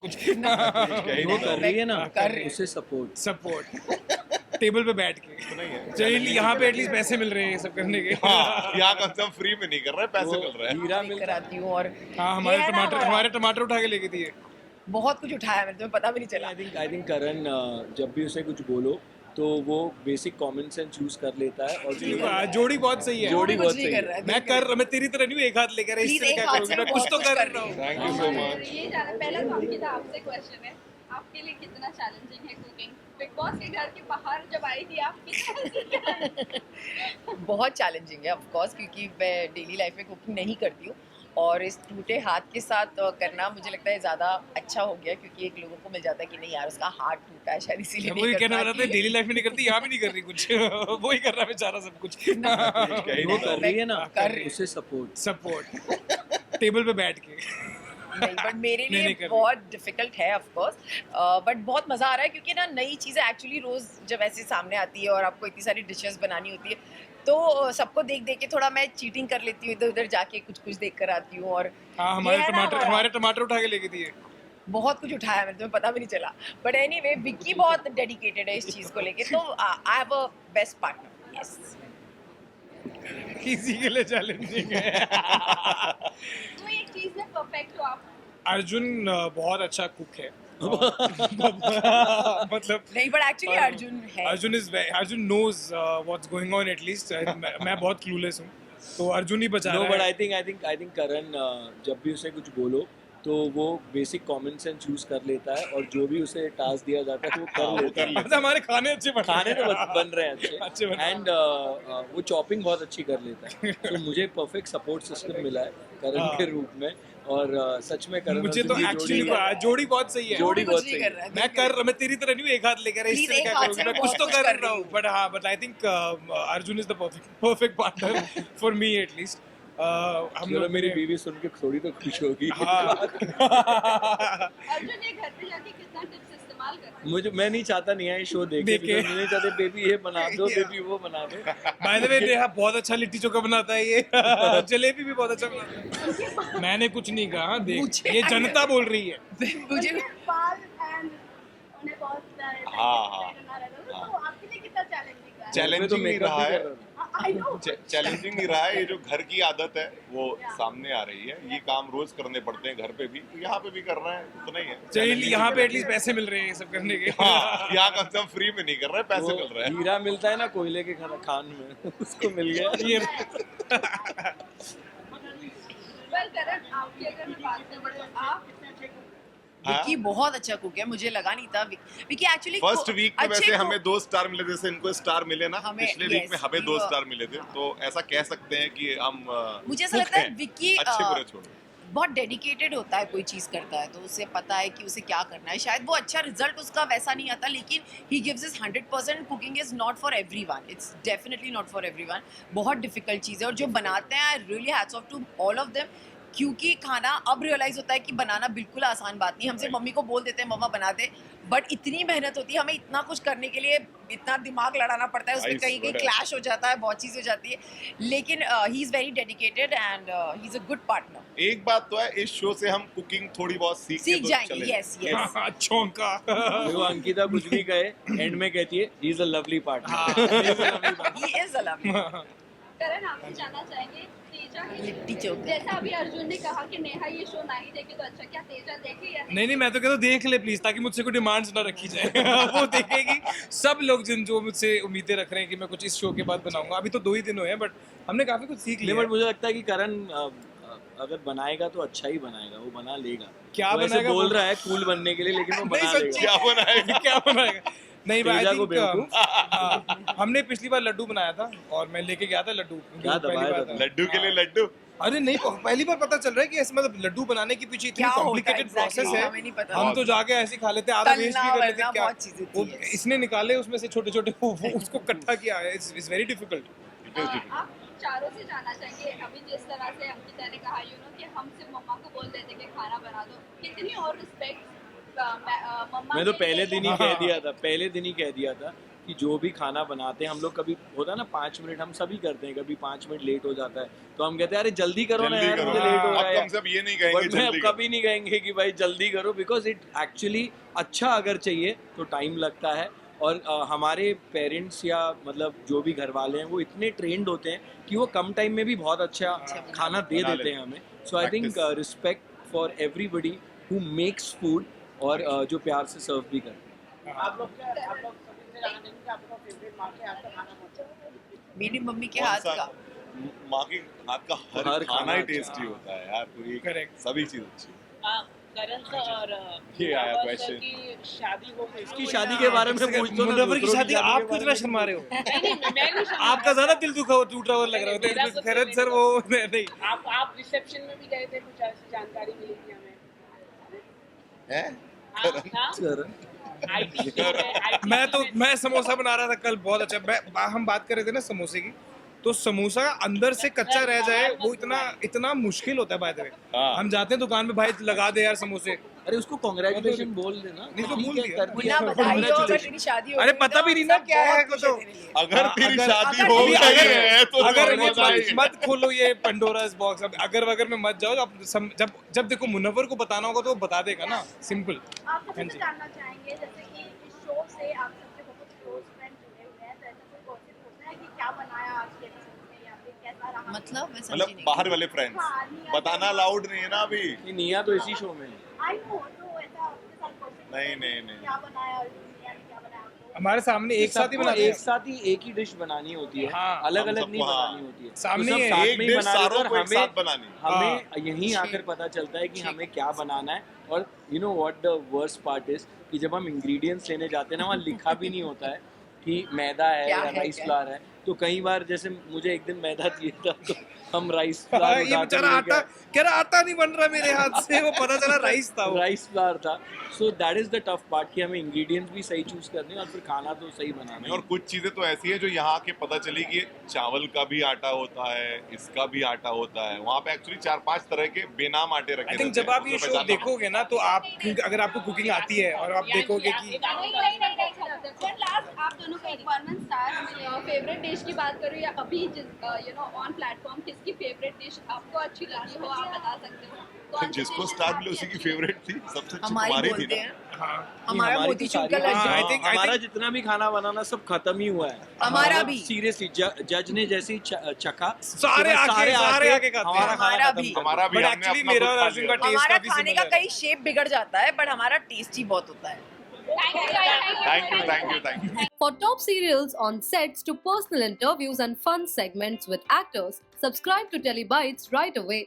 कुछ वो कर रही है ना, कर रही है। उसे सपोर्ट टेबल पे बैठ के नहीं है चलिए यहाँ पे एटलीस्ट पैसे मिल रहे हैं ये सब करने के। हाँ यहाँ कम से कम फ्री में नहीं कर रहे, पैसे मिल रहे हैं। हीरा देख कर मिलता आती हूँ और हाँ ये है ना हमारे टमाटर उठा के लेके दिए। बहुत कुछ उठाया मैंने, तुम्हें पता भी नहीं चला। आई थिंक करण जब भी उसे कुछ बोलो तो वो बेसिक कॉमन सेंस यूज कर लेता है और जोड़ी बहुत सही है। जोड़ी कुछ बहुत नहीं सही कर है। रहा है, मैं तेरी तरह नहीं हूँ एक हाथ लेकर इस Please, तरह एक क्या हाथ करूँगी से मैं कुछ तो बहुत कर कर रहा रही हूँ। Thank you so much. ये जाना पहला तो आपकी था आपसे क्वेश्चन है, आपके लिए कितना चैलेंजिंग है कुकिंग? बिग बॉस के घर के बाहर जब आई थी आप कितना बहुत चैलेंजिंग है ऑफ कोर्स, क्योंकि मैं डेली लाइफ में कुकिंग नहीं करती हूँ और इस टूटे हाथ के साथ करना मुझे लगता है ज़्यादा अच्छा हो गया, क्योंकि एक लोगों को मिल जाता है कि नहीं यार उसका हाथ टूटा है शायद इसीलिए वही नहीं कहने कर वाला था, पाती। डेली लाइफ में नहीं करती, यहाँ भी नहीं कर रही कुछ। वही कर रहा है बेचारा सब कुछ। वो कर रही है ना, कर रही है। उसे सपोर्ट टेबल पे बैठ के। नहीं बट मेरे नहीं, लिए नहीं कर रही। बहुत डिफिकल्ट है ऑफ कोर्स, बट बहुत मज़ा आ रहा है क्योंकि ना नई चीज़ें एक्चुअली रोज़ जब ऐसे सामने आती है और आपको इतनी सारी डिशेस बनानी होती है तो सबको देख देख के थोड़ा मैं चीटिंग कर लेती हूँ, इधर उधर जाके कुछ कुछ देख कर आती हूँ और हाँ ये है ना हमारे टमाटर उठा के लेके दिए। बहुत कुछ उठाया मैंने, तुम्हें पता भी नहीं चला। बट एनीवे विक्की बहुत डेडिकेटेड है इस चीज़ को लेके, तो I have a best partner. Yes, किसी के लिए चैलेंजिंग है। तो एक चीज में परफेक्ट हो आप? अर्जुन बहुत अच्छा कुक है। मतलब नहीं बट एक्चुअली अर्जुन है। Arjun knows what's going on at least. मैं बहुत क्लूलेस हूँ, तो अर्जुन ही बचा नो रहा बट है। आई थिंक करण जब भी उसे कुछ बोलो तो वो बेसिक कॉमन सेंस यूज कर लेता है और जो भी उसे टास्क दिया जाता है वो कर लेता है। मतलब हमारे खाने अच्छे बन खाने तो रहे हैं। बन रहे हैं अच्छे अच्छे बन रहे हैं। एंड वो चॉपिंग बहुत अच्छी कर लेता है, तो मुझे परफेक्ट सपोर्ट सिस्टम मिला है करण के रूप में और सच में करण मुझे तो अर्जुन की एक्चुअली जोड़ी बहुत सही है। जोड़ी कुछ बहुत नहीं सही कर है। रहा है। मैं तेरी तरह नहीं हूँ एक हाथ लेकर इस Please, तरह एक क्या हाथ करूँगी से मैं मैं कुछ तो बहुत कर कुछ कर रहा रही हूँ। हूँ। But I think Arjun is the perfect partner for me at least. हम चलो लोग मेरी बीवी सुन के थोड़ी तो खुश होगी। हाँ। अर्जुन ये घर पे जाके कितना टिप्स इस्तेमाल करते हैं? मैं नहीं चाहता नहीं है शो देखे, देखे। because मैं नहीं चाहते बेबी ये बना दो बेबी वो बना दो। बाय द वे नेहा बहुत अच्छा लिट्टी चोखा बनाता है ये। जलेबी भी बहुत अच्छा बनाता है। मैंने कुछ नहीं कहा, देख मुझे- ये जनता बोल रही है। मुझे बाल एंड उन्हें बहुत हाँ। तो आपके लिए कितना चैलेंजिंग रहा? चैलेंजिंग नहीं रहा है, आई नो चैलेंजिंग नहीं रहा है। ये जो घर की आदत है वो सामने आ रही है। ये काम रोज करने पड़ते हैं घर पे भी, तो यहाँ पे भी कर रहे हैं, उतना ही है। चलिए यहाँ पे एटलीस्ट पैसे मिल रहे हैं ये सब करने के। हाँ यहाँ कम से कम फ्री में नहीं कर रहे, पैसे मिल रहे हैं। हीरा मिलता है ना कोयले के खान में उसको मिल गया। ये वेल करण, आपकी अगर मैं बात करूँ तो आप विक्की बहुत अच्छा कुक है, मुझे लगा नहीं था विक्की एक्चुअली फर्स्ट वीक में वैसे हमें 2 स्टार मिले, जैसे इनको स्टार मिले ना हमें- पिछले वीक में yes, हमें we 2 were- स्टार मिले थे, तो ऐसा कह सकते हैं कि हम मुझे ऐसा cook लगता है हैं। विक्की अच्छे बुरे छोड़ो। बहुत डेडिकेटेड होता है, कोई चीज़ करता है तो उसे पता है कि उसे क्या करना है। शायद वो अच्छा रिजल्ट उसका वैसा नहीं आता, लेकिन he gives is 100%। Cooking is not for everyone, it's definitely not for everyone. बहुत डिफिकल्ट चीज़ है और जो बनाते हैं I really hats off to all of them, क्योंकि खाना अब रियलाइज होता है कि बनाना बिल्कुल आसान बात नहीं। हमसे मम्मी को बोल देते हैं मम्मा बना दे, बट इतनी मेहनत होती है, हमें इतना कुछ करने के लिए इतना दिमाग लड़ाना पड़ता है, उसमें I कहीं कहीं swear. क्लैश हो जाता है, बहुत चीज़ हो जाती है, लेकिन he is very dedicated and he is a good partner. एक बात तो है, इस शो से हम कुकिंग थोड़ी बहुत सीख के सीख तो जाएंगे, चले यस यस। अच्छों का। देखो अंकिता कुछ भी कहे एंड में कहती है he is a lovely partner. He is a lovely. Karan, आपसे जानना चाहेंगे तेजा की लिट्टी चोखा। जैसा अभी अर्जुन ने कहा कि नेहा ये शो ना ही देखे तो अच्छा, क्या तेजा देखे या नहीं मैं तो कहता हूँ देख ले प्लीज, ताकि मुझसे कोई डिमांड्स ना रखी जाए। वो देखेगी। सब लोग जो मुझसे उम्मीदें रख रहे हैं कि मैं कुछ इस शो के बाद बनाऊंगा, अभी तो 2 ही दिन हुए हैं, बट हमने काफी कुछ सीख लिया बट है। मुझे लगता है कि करण अगर बनाएगा तो अच्छा ही बनाएगा, वो बना लेगा। क्या वो ऐसे बनाएगा बोल वो? रहा है कूल बनने के लिए, लेकिन वो नहीं, बना सच्ची। लेगा। क्या बनाएगा? क्या बनाएगा? नहीं भाई, तेजा आई को थिंक हमने पिछली बार लड्डू बनाया था और मैं लेके गया था लड्डू। क्या पहली दबाया बार था? था। लड्डू के लिए लड्डू। अरे नहीं, पहली बार पता चल रहा है कि ऐसे मतलब लड्डू बनाने के पीछे इतनी क्या होता है कॉम्प्लिकेटेड exactly? प्रोसेस है। हमें नहीं पता। हम तो जाके ऐसे खा लेते, आधा वेस्ट भी तलना कर लेते। वलना क्या बहुत चीजें थी, वो yes. इसने निकाले उसमें से छोटे छोटे, वो उसको इकट्ठा किया है। It's very difficult. आप चारों से जानना चाहेंगे, अभी जिस तरह से अंकिता ने कहा कि हम सिर्फ मम्मा को बोल देते कि खाना बना दो, कितनी और रिस्पेक्ट मम्मा मैं तो के पहले लिए दिन ही हाँ। कह दिया था कि कि जो भी खाना बनाते हैं हम लोग, कभी होता है ना 5 मिनट हम सभी करते हैं, कभी 5 मिनट लेट हो जाता है तो हम कहते हैं अरे जल्दी करो ना जल्दी यार, करो। मुझे लेट हो रहा अब है। कम से कम ये नहीं कहेंगे बट मैं अब जल्दी कभी नहीं कहेंगे कि भाई जल्दी करो, बिकॉज इट एक्चुअली अच्छा अगर चाहिए तो टाइम लगता है। और हमारे पेरेंट्स या मतलब जो भी घर वाले हैं वो इतने ट्रेंड होते हैं कि वो कम टाइम में भी बहुत अच्छा खाना दे बना देते लेते हैं हमें। So I think Practice. Respect for everybody who makes food और जो प्यार से सर्व भी करते हैं। आप लोग सभी से जानना चाहेंगे कि आपका फेवरेट माँ के हाथ का खाना कौन सा है? मेरी मम्मी के कौन हाथ सा? का माँ के हाथ का हर हर खाना खाना ही अच्छा। टेस्टी होता है यार, पूरी Correct. सभी चीज अच्छी है। करण सर और ये आया मुनव्वर question. सर की शादी हो गई। इसकी शादी के बारे में पूछ दो ना, मुनव्वर की दूसरों शादी आप के क्यों बारे इतना में शर्मा रहे हो? नहीं, मैं नहीं शर्मा आपका रहा। ज्यादा दिल दुखा हो, टूटा हुआ लग रहा मेरा है कुछ खैरत नहीं, सर वो नहीं आप रिसेप्शन में भी गए थे, कुछ ऐसी जानकारी मिली थी हमें। हैं? करण। IT मैं समोसा बना रहा था कल, बहुत अच्छा। हम बात कर रहे थे ना समोसे की, तो समोसा अंदर से कच्चा रह जाए वो इतना मुश्किल होता है। बाय द वे हाँ। हम जाते हैं दुकान पे, भाई लगा दे यार समोसे, अरे उसको कांग्रेचुलेशन बोल देना। नहीं तो ठीक बोल है, दिया। कर मुन्ना दिया। बधाई हो अगर Congratulations. तेरी शादी हो अरे गई पता तो भी नहीं हम ना सब क्या है बहुत खुश तो। हैं तेरे लिए। अगर तेरी अगर- शादी अगर हो तेरी गई शादी है तो अगर होनी ये चाहिए। मत खोलो ये पंडोरास बॉक्स, अब अगर वगर में मत जाओ। अब जब देखो मुनव्वर को बताना होगा तो वो बता देगा ना, सिंपल। आप सबसे हाँ जी। जानना चाहेंगे जैसे कि इस शो से आप सबसे बहुत क्लोज फ्रेंड जुड़े हुए हैं, तो ऐसा कोई गॉसिप होता है कि क्या बनाया आज के एपिसोड में या फिर कैसा रहा? मतलब मैं समझी मतलब नहीं। बाहर वाले फ्रेंड्स बताना अलाउड नहीं है ना अभी। ये निया तो इसी शो में है। आई नो, तो ऐसा आपके साथ गॉसिप नहीं, नहीं, नहीं। क्या बनाया दुनिया ने, क्या बनाया आपको? हमारे सामने एक साथ ही सबको बनाते एक हैं। साथ ही एक ही डिश बनानी होती है, हाँ, अलग हम अलग सबको, नहीं हाँ, बनानी होती है। सामने तो ही सब है। साथ एक में ही डिश बना लेते सारों हैं को और एक साथ बनानी है। हमें यहीं आकर पता चलता है कि हमें क्या बनाना है। और you know what the worst part is कि जब हम इंग्रेडिएंट्स लेने जाते हैं ना, वहाँ लिखा भी नहीं होता है कि मैदा है क्या या है, राइस क्या है? फ्लावर है। तो कई बार जैसे मुझे एक दिन मैदा चाहिए था तो हम राइस फ्लावर ये बेचारा आटा कह रहा आटा नहीं बन रहा मेरे हाथ से, वो पता चला राइस था वो। राइस फ्लावर था। So that is the tough part कि हमें इंग्रेडिएंट्स भी सही चूज करने हैं और फिर खाना तो सही बनाना नहीं, है। और कुछ चीजें तो ऐसी है जो यहाँ के पता चली कि चावल का भी आटा होता है, इसका भी आटा होता है। वहाँ पे एक्चुअली 4-5 तरह के बेनाम आटे रखे आई रहते थिंक हैं। जब आप ये उसको शो पहचानना देखोगे ना तो आप, अगर आपको कुकिंग आती है और आप देखोगे कि One last, आप दोनों का रिक्वायरमेंट था, फेवरेट डिश की बात करूँ या अभी जिस ऑन प्लेटफॉर्म किसकी फेवरेट डिश आपको अच्छी लगी हो, आप बता सकते हो? कौन सी जिसको dish स्टार आपकी मिले उसी की अच्छी फेवरेट थी, सबसे अच्छी हमारी तुम्हारी थी बोलते ना। हैं, हाँ, हमारा हमारी तो मोतीचूर सारी- का लड्डू। हाँ, I think- हमारा जितना भी खाना बनाना सब खत्म ही हुआ है। हमारा भी। सीरियसली जज ने जैसे ही चखा सारे आके खाते हमारा हैं। खाना खत्म भी। कर हमारा भी But हमने actually अपना मेरा खुद और खा अर्जुन लिया। का taste हमारा काफी खाने का similar है। कहीं शेप बिगड़ जाता है बट हमारा टेस्ट ही बहुत होता है। Thank you. For top serials on sets to personal interviews and fun segments with actors, subscribe to Telebytes right away.